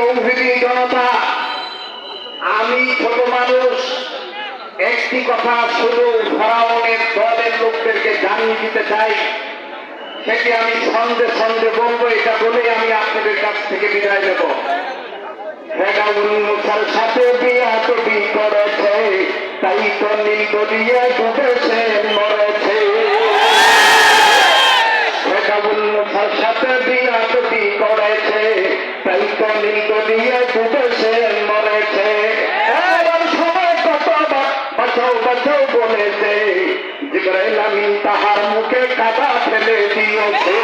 তৌহিদি জনতা, আমি ছোট মানুষ, একটি কথা শুধু ফেরাউনের দলের লোকদেরকে জানিয়ে দিতে চাই, সেটি আমি সন্ধে সন্ধে বলবো। এটা বলেই আমি আপনাদের কাছ থেকে বিদায় নেব। ফেরাউন মুসার সাথে বিয়াদবি করেছে, তাই তো নীল দরিয়া ডুবেছে মরেছে। ফেরাউন মুসার সাথে বিয়াদবি করেছে, তাই তো নীল দরিয়া ডুবেছে মরেছে। সবাই কতবার বাঁচাও বাঁচাও বলেছে, জিবরাইল আমিন তাহার মুখে কাদা ফেলে দিয়েছে।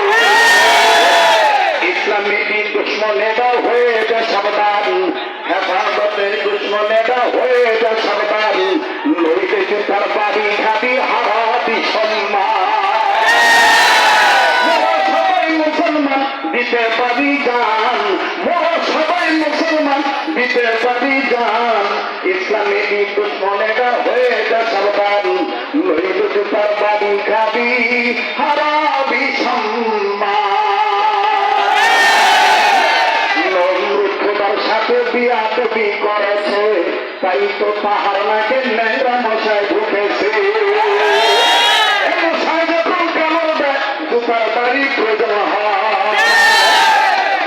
ইসলামী দুশ্মনেরা হয়ে যা সাবধান, হেফাজতের দুশ্মনেরা হয়ে যা সাবধান, লইতে জুতার বাড়ি খাবি হারাবি সম্মান। সবাই মুসলমান দিতে পারি জান, সবাই মুসলমান দিতে পারি জান, ইসলামী দুশ্মনেরা হয়ে যা সাবধান, লইতে জুতার বাড়ি খাবি হারাবি সম্মান। সাথে বিয়াদবি করেছে, তাই তো তাহার নাকে ন্যাংরা মশায় ঢুকেছে। মশায় যখন কামড় দেয় জুতার বাড়ি প্রয়োজন হয়।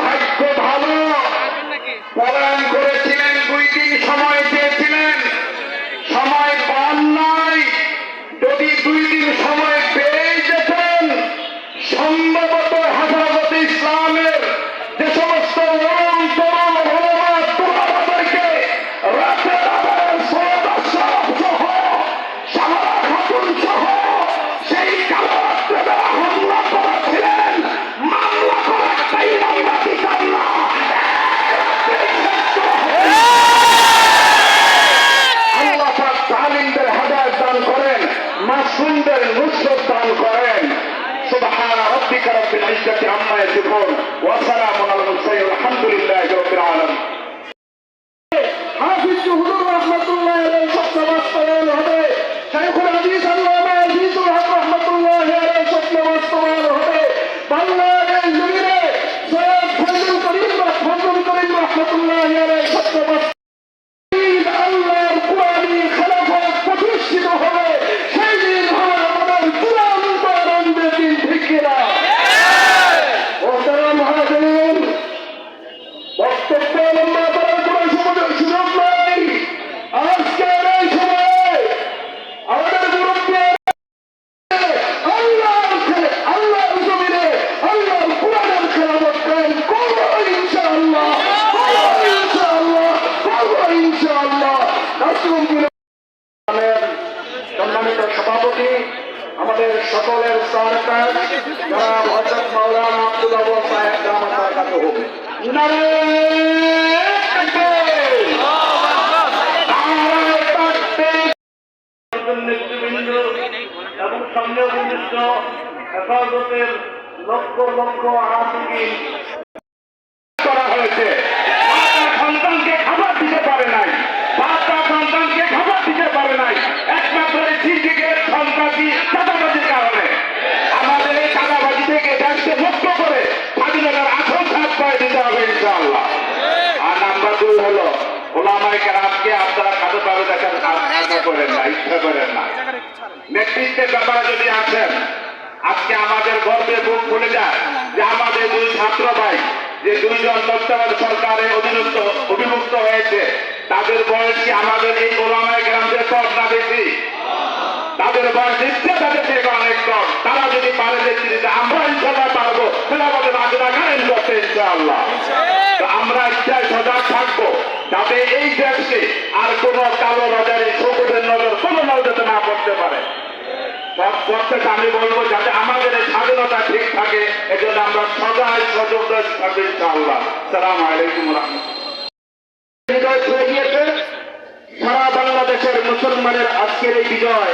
ভাগ্য ভালো, পলায়ন করেছিলেন, 2 দিন সময় চেয়েছিলেন, সময় পান নাই। যদি 2 দিন সময় পেয়ে যেতেন, সম্ভবত হেফাজতে ইসলামের যে সমস্ত মাসুমদের নুসরত দান করেন। সুবহান রাব্বিকা রাব্বিল ইজ্জাতি আম্মা ইয়াসিফুন ওয়া সালামুন আলাল মুরসালিন আলহামদুলিল্লাহি রাব্বিল আলামিন। হাফিজ হুজুর রাহমাতুল্লাহি আলাইহি স্বপ্ন বাস্তবায়ন হবে। শাইখুল হাদিস আল্লামা আজিজুল হক রাহমাতুল্লাহি আলাইহি স্বপ্ন বাস্তবায়ন হবে। বাংলাদেশ জুড়ে সৈয়দ ফজলুল করিম রাহমাতুল্লাহি আলাইহি স্বপ্ন বাস্তবায়ন আল্লাহর কুরআনী খেলাফত প্রতিষ্ঠিত হবে। বক্তব্য লম্বা করার কোন সুযোগ নাই। আজকের এই সময়ে আমাদের মুরব্বী আল্লাহর জমিনে আল্লাহর কুরআনের খেলাফত কায়েম করব ইনশাআল্লাহ, ইনশাআল্লাহ। সম্মানিত সভাপতি, আমাদের সকলের সরকার জনাব হযরত মাওলানা আব্দুল আওয়াল সাহেব দামাত বরকাতুহু হবে। নেতৃবৃন্দ এবং সংযোগনিষ্ঠ হেফাজতের লক্ষ লক্ষ আশিকিন করা হয়েছে। সন্তানকে খাবার দিতে পারে নাই, বাচ্চা সন্তানকে খাবার দিতে পারে নাই, একমাত্র সিন্ডিকেট সন্ত্রাসী চাঁদাবাজির কারণে। আমাদের এই চাঁদাবাজি থেকে দেশকে মুক্ত করে স্বাধীনতার আসল ছাপ করে দিতে হবে ইনশাআল্লাহ। আর নাম্বার 2 হলো ওলামায়ে কেরামকে আপনারা কাঁধে পাবে দেখেন, আশা করেন না, ইচ্ছা করেন না। নেতৃত্বের ব্যাপারে যদি আসেন, আজকে আমাদের গর্বে বুক ফুলে যায় যে আমাদের 2 ছাত্র ভাই যে 2 জন তত্ত্বাবধায়ক সরকারের অধীনস্থ অভিভুক্ত হয়েছে, তাদের বয়স কি আমাদের এই ওলামায়ে কেরামদের কম না বেশি? তাদের বয়স নিশ্চয় তাদের থেকে অনেক কম। তারা যদি পারে নেতৃত্বে, আমরা ইনশাআল্লাহ পারবো। সেটা আমাদের আগ্রহ করতে ইনশাআল্লাহ। আমরা ইচ্ছায় সজাগ থাকবো যাতে এই দেশকে আর কোন কালো নজরে শকুনের নজর কোন নজরে না পড়তে পারে। সব প্রত্যেক আমি বলবো যাতে আমাদের এই স্বাধীনতা ঠিক থাকে, এজন্য আমরা সজাগ সতর্ক থাকবো ইনশাআল্লাহ। আসসালামু আলাইকুম ওয়া রাহমাতুল্লাহ। সারা বাংলাদেশের মুসলমানের আজকের এই বিজয়,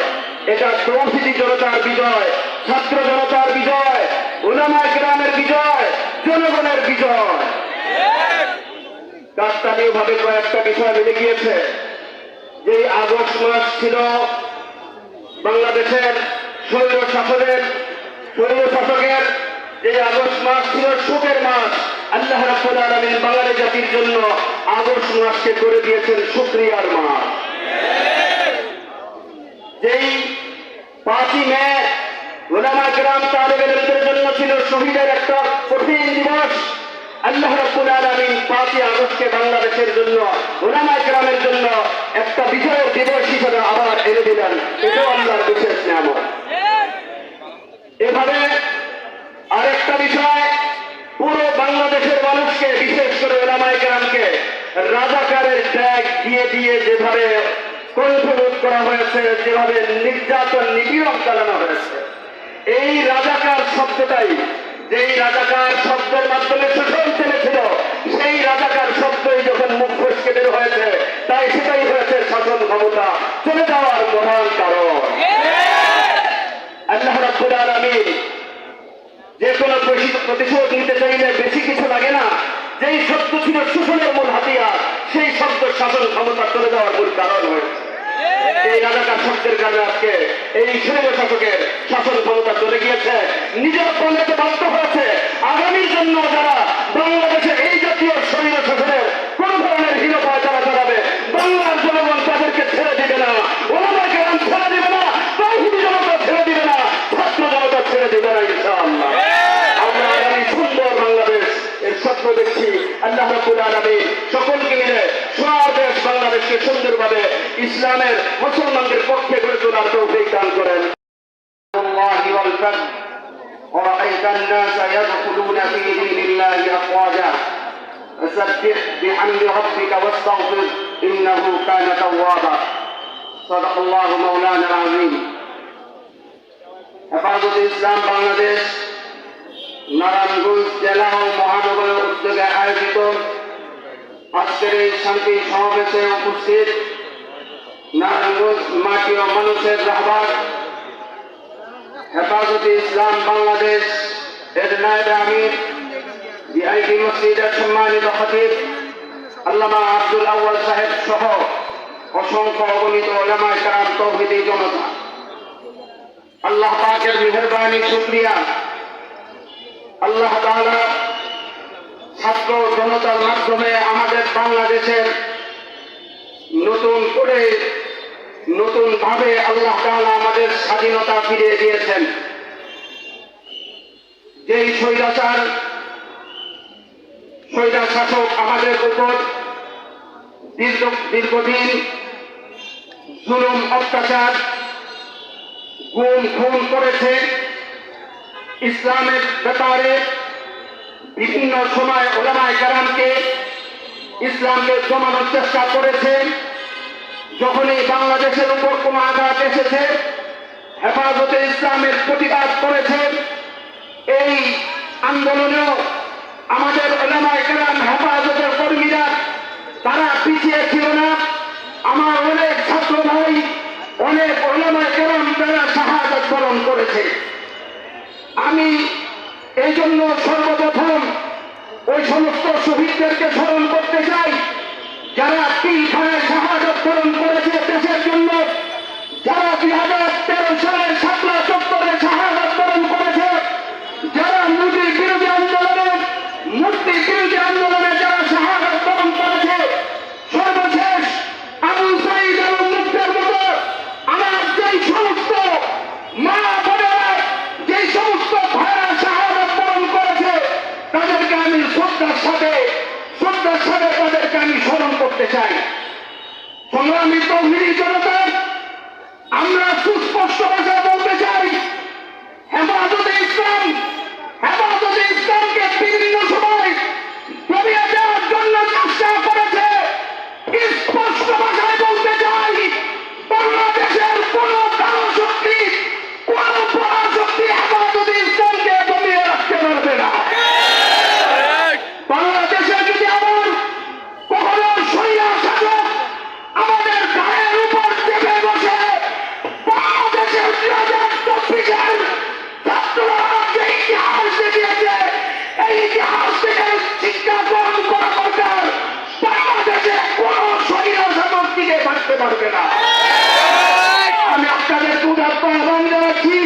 এটা তৌহিদি জনতার বিজয়, ছাত্র জনতার বিজয়, উলামায়ে কেরামের বিজয়, জনগণের বিজয়। কাকতালীয় ভাবে কয়েকটা বিষয় মিলে গিয়েছে। যে আগস্ট মাস ছিল বাংলাদেশের স্বৈর শাসকের যে আগস্ট মাস ছিল শোকের মাস, আল্লাহ রাব্বুল আলামিন বাঙালি জাতির জন্য আগস্ট মাসকে করে দিয়েছেন শুকরিয়ার মাস। যেই 5ই মে উলামায়ে কেরাম তালেবে ইলমের জন্য ছিল শহীদের একটা কঠিন দিবস, আল্লাহ রাব্বুল আলামিন 5ই আগস্টকে বাংলাদেশের জন্য উলামায়ে কেরামের জন্য একটা বিজয়ের দিবস হিসেবে আবার এনে দিলেন। এটাও আল্লাহর বিশেষ নিয়ামত। এভাবে আরেকটা বিষয়, পুরো বাংলাদেশের মানুষকে, বিশেষ করে উলামায়ে কেরামকে রাজাকারের ট্যাগ দিয়ে দিয়ে যেভাবে কণ্ঠরোধ করা হয়েছে, যেভাবে নির্যাতন নিপীড়ন চালানো হয়েছে, এই রাজাকার শব্দটাই, যেই রাজাকার শব্দের মাধ্যমে শোষণ চলেছিল, সেই রাজাকার শব্দই যখন মুখ ফসকে বের হয়েছে, তাই সেটাই হয়েছে শাসন ক্ষমতা চলে যাওয়ার প্রধান কারণ। আল্লাহ রাব্বুল আলামিন যে কোনো প্রতিশোধ নিতে চাইলে বেশি কিছু লাগে না। যেই শব্দ ছিল শোষণের মূল হাতিয়ার, সেই শব্দ শাসন ক্ষমতা চলে যাওয়ার মূল কারণ হয়েছে। এই রাজাকার শব্দের কারণে আজকে এই স্বৈর শাসকের শাসন ক্ষমতা চলে গিয়েছে, নিজের প্রণেতে বাধ্য হয়েছে। আগামীর জন্য যারা বাংলাদেশে এই জাতীয় স্বৈর শাসনের কোন ধরনের হীনপায় যারা চালাবে, বাংলার জনগণ তাদেরকে ছেড়ে দিবে না, ওলামায়ে কেরাম ছেড়ে দিবে না, তাওহীদি জনতা ছেড়ে দিবে না, ছাত্র জনতা ছেড়ে দিবে না ইনশাআল্লাহ। আমরা আগামী সুন্দর বাংলাদেশ এর স্বপ্ন দেখছি। আল্লাহ রাব্বুল আলামিন সকলকে মিলে সারা দেশ বাংলাদেশকে সুন্দরভাবে ইসলামের মুসলমানদের পক্ষে গড়ে তোলার তৌফিক দান করেন। আল্লাহি ওয়াল ফাদ ورأيت الناس يدخلون في دين الله أفواجا فسبح بحمد ربك واستغفر إنه كان توابا صدق الله مولانا العظيم। হেফাজত ইসলাম বাংলাদেশ নারায়ণগঞ্জ জেলা ও মহানগরের উদ্যোগে আয়োজিত আজকের এই শান্তি সমাবেশে উপস্থিত নারায়ণগঞ্জ মাটি ও মানুষের রাহবার হেফাজতে ইসলাম বাংলাদেশ এর নায়েবে আমির বিআইপি মসজিদের সম্মানিত খতিব আল্লামা আব্দুল আউয়াল সাহেব সহ অসংখ্য অগণিত উলামায়ে কেরাম, তাওহীদি জনতা, আল্লাহ পাকের মেহেরবানি শুকরিয়া। আল্লাহ তাআলা ছাত্র জনতার মাধ্যমে আমাদের বাংলাদেশের নতুন ভাবে আল্লাহ তাআলা আমাদের স্বাধীনতা ফিরিয়ে দিয়েছেন। যেই স্বৈরাচার শাসক আমাদের উপর দীর্ঘদিন জুলুম, অত্যাচার, গুম খুন করেছে, ইসলামের ব্যাপারে বিভিন্ন সময় উলামায়ে কেরামকে ইসলামকে জমানোর চেষ্টা করেছে। যখনই বাংলাদেশের উপর কোন আঘাত এসেছে, হেফাজতে ইসলামের প্রতিবাদ করেছে। এই আন্দোলনেও আমাদের উলামায়ে কেরাম, হেফাজতের কর্মীরা তারা পিছিয়ে ছিল না। আমার অনেক ছাত্র ভাই, অনেক উলামায়ে কেরাম তারা শাহাদাত বরণ করেছে। আমি এই জন্য সর্বপ্রথম ওই সমস্ত শহীদদেরকে স্মরণ করতে চাই যারা পিলখানায় শাহাদাত বরণ করেছে দেশের জন্য, যারা 2013 সালের শাপলা চত্বরে শাহাদাত বরণ করেছে, যারা মুক্তি বিরোধী আন্দোলনে যারা শাহাদাত বরণ করেছে। সর্বশেষ আবু সাঈদ আল-মুক্তার মতো আমার যেই সমস্ত মা বোনেরা, যেই সমস্ত ভাইরা শাহাদাত বরণ করেছে, তাদেরকে আমি শ্রদ্ধার সাথে তাদেরকে আমি স্মরণ করতে চাই। সংগ্রামী তাওহীদি জনতা, আমরা সুস্পষ্ট ভাষায় বলতে চাই, হেফাজতে ইসলামকে বিভিন্ন সময় দমিয়ে দেওয়ার জন্য চেষ্টা করেছে। স্পষ্ট ভাষায় বলতে চাই, বাংলাদেশের কোন পরাশক্তি হেফাজতে ইসলামকে দমিয়ে রাখতে পারবে না। বাংলাদেশে যদি আবার কখনো স্বৈরা শাসক আমাদের গায়ের উপর চেপে বসে, বাংলাদেশের 2024 ছাত্ররা যে ইতিহাস দেখিয়েছে, এই ইতিহাস থেকে শিক্ষা গ্রহণ করা দরকার। বাংলাদেশে কোন স্বৈরা শাসক টিকে থাকতে পারবে না। আমি আপনাদের উদাত্ত আহ্বান জানাচ্ছি,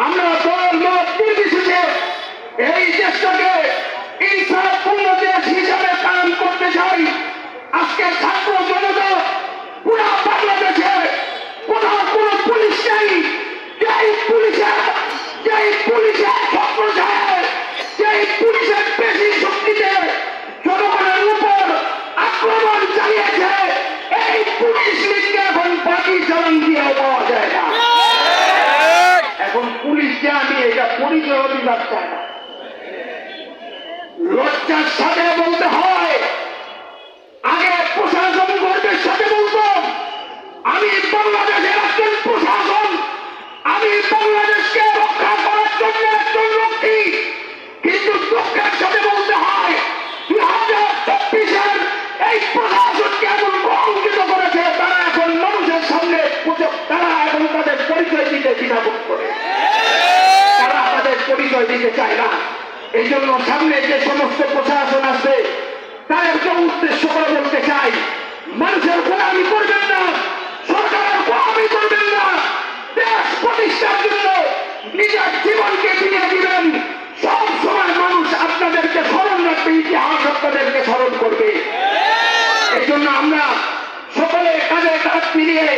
আমরা দল মত নির্বিশেষে এই চেষ্টাকে ইনসাফ আজকে ছাত্র জনতা পুরা বাংলাদেশে কোথাও কোনো পুলিশ নেই, যেই পুলিশের ছাত্র সাহেব, যেই পুলিশের বেশি শক্তিতে জনগণের উপর আক্রমণ চালিয়েছে, এই পুলিশ লিগকে এখন বাকি চালান দিয়েও পাওয়া যায় না। এখন পুলিশ যে আমি এটা পরিচয় দিবার চাই না। লজ্জার সাথে বলতে হয়, আগে প্রশাসন কর্মীর সাথে বলতাম আমি বাংলাদেশের একজন প্রশাসন, আমি বাংলাদেশকে রক্ষা করার জন্য একজন রক্ষী। কিন্তু দুঃখের সাথে বলতে হয় 2024-এর এই প্রশাসনকে এমন কলঙ্কিত করেছে, তারা এখন মানুষের সামনে তারা এখন তাদের পরিচয় দিতে দ্বিধাবোধ করে, তারা তাদের পরিচয় দিতে চায় না। এই জন্য সামনে যে সমস্ত প্রশাসন আছে তাদেরকে উদ্দেশ্য করে বলতে চাই, মানুষের গোলামি করবেন না, সরকারের গোলামি করবেন না, দেশ প্রতিষ্ঠার জন্য নিজের জীবনকে দিয়ে দিবেন। সব সময় মানুষ আপনাদেরকে স্মরণ রাখবে, ইতিহাস আপনাদেরকে স্মরণ করবে। এই জন্য আমরা সকলে কাঁধে কাঁধ মিলিয়ে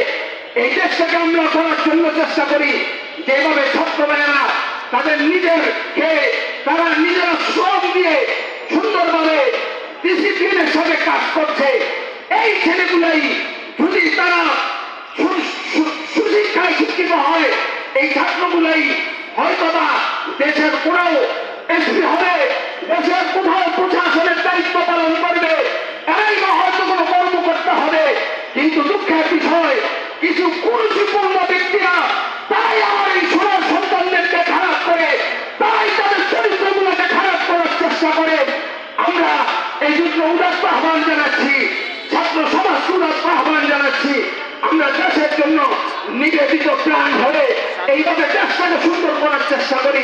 এই দেশটাকে আমরা করার জন্য চেষ্টা করি। যেভাবে ছাত্র ভাইয়েরা তাদের নিজেরকে তারা নিজেরা শ্রম দিয়ে সুন্দরভাবে ডিসিপ্লিনের সাথে কাজ করছে, এই ছেলেগুলাই যদি তারা সুশিক্ষায় শিক্ষিত হয়, এই ছাত্রগুলাই হয়তোবা দেশের কোথাও এসপি হবে, দেশের কোথাও প্রশাসনের দায়িত্ব পালন করবে, এরাই বা হয়তো কোনো কর্মকর্তা হবে। কিন্তু দুঃখের বিষয় কিছু কুরুচিপূর্ণ ব্যক্তিরা তাই আমার এই সোনার সন্তানদেরকে খারাপ করে, তাই তাদের চরিত্রগুলোকে খারাপ করার চেষ্টা করে। আমরা এই জন্য উদাত্ত আহ্বান জানাচ্ছি, ছাত্র সমাজকে উদাত্ত আহ্বান জানাচ্ছি, আমরা দেশের জন্য নিবেদিত প্রাণ হয়ে এইভাবে দেশটাকে সুন্দর করার চেষ্টা করি।